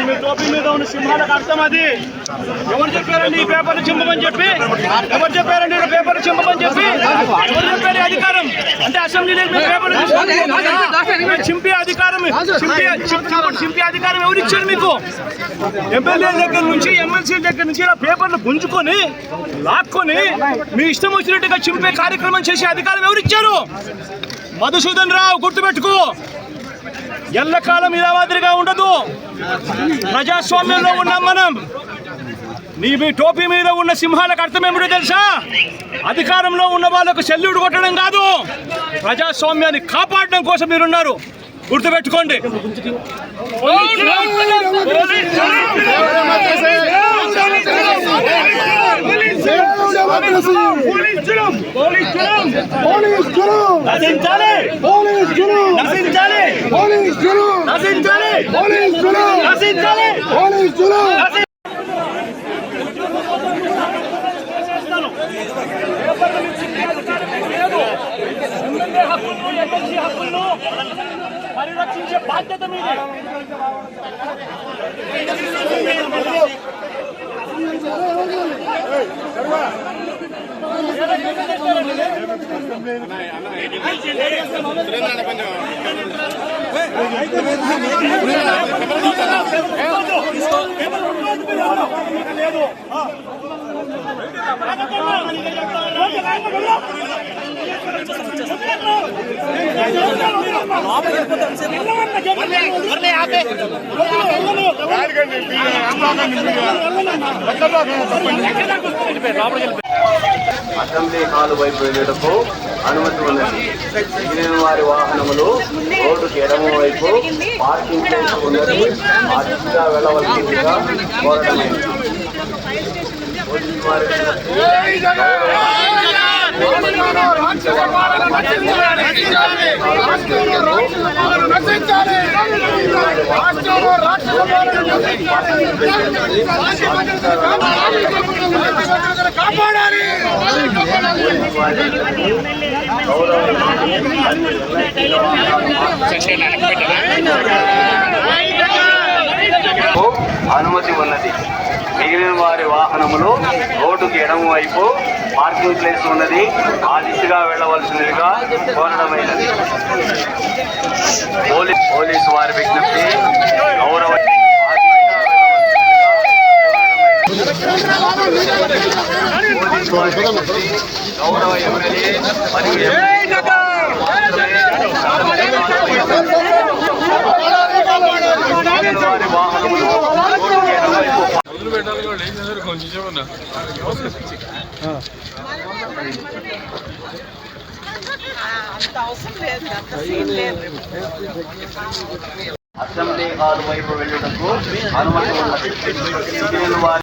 మీ టోపీ మీద ఉన్న సింహాలకు అర్థం అది. ఎవరు చెప్పారండి ఈ పేపర్లు చింపమని చెప్పి? ఎవరు చెప్పారండి పేపర్లు చింపమని చెప్పి? ఎవరు చెప్పారు అధికారం? అంటే అసెంబ్లీలో పేపర్లు చింపే అధికారం చింపే అధికారం ఎవరు ఇచ్చారు మీకు? ఎమ్మెల్యే దగ్గర నుంచి ఎమ్మెల్సీ దగ్గర నుంచి ఇలా పేపర్లు గుంజుకొని లాక్కొని మీ ఇష్టం వచ్చినట్టుగా చింపే కార్యక్రమం చేసే అధికారం ఎవరు ఇచ్చారు? మధుసూదన్ రావు గుర్తుపెట్టుకో, ఎల్లకాలం ఇలా మాదిరిగా ఉండదు. ప్రజాస్వామ్యంలో ఉన్నాం మనం. మీ టోపీ మీద ఉన్న సింహాలకు అర్థం ఏమిటో తెలుసా? అధికారంలో ఉన్న వాళ్ళకు సెల్యూట్ కొట్టడం కాదు, ప్రజాస్వామ్యాన్ని కాపాడడం కోసం మీరున్నారు. గుర్తుపెట్టుకోండి. పరిరక్షించే బాధ్యత మీదే. అసెంబ్లీ హాల్ వైపు వెళ్ళటకు అనుమతి ఉన్నది. మిగిలిన వారి వాహనములు రోడ్డుకి ఎడమ వైపు పార్కింగ్ ప్లేస్ ఉన్నది. ఆ దిశగా వెళ్ళవలసిందిగా కోరడమైంది. అనుమతి ఉన్నది. మిగిలిన వారి వాహనములు రోడ్డుకి ఎడమ వైపు పార్కింగ్ ప్లేస్ ఉన్నది. ఆ దిశగా వెళ్ళవలసిందిగా కోరడమైనది. పోలీసు వారి విజ్ఞప్తి గౌరవ ఎమ్మెల్యే మరియు వారి వాహనములు రోడ్డుకి ఎడమ వైపు అసెంబ్లీ హాల్ వైపు వెళ్ళటకు అనుమతి ఉన్నది.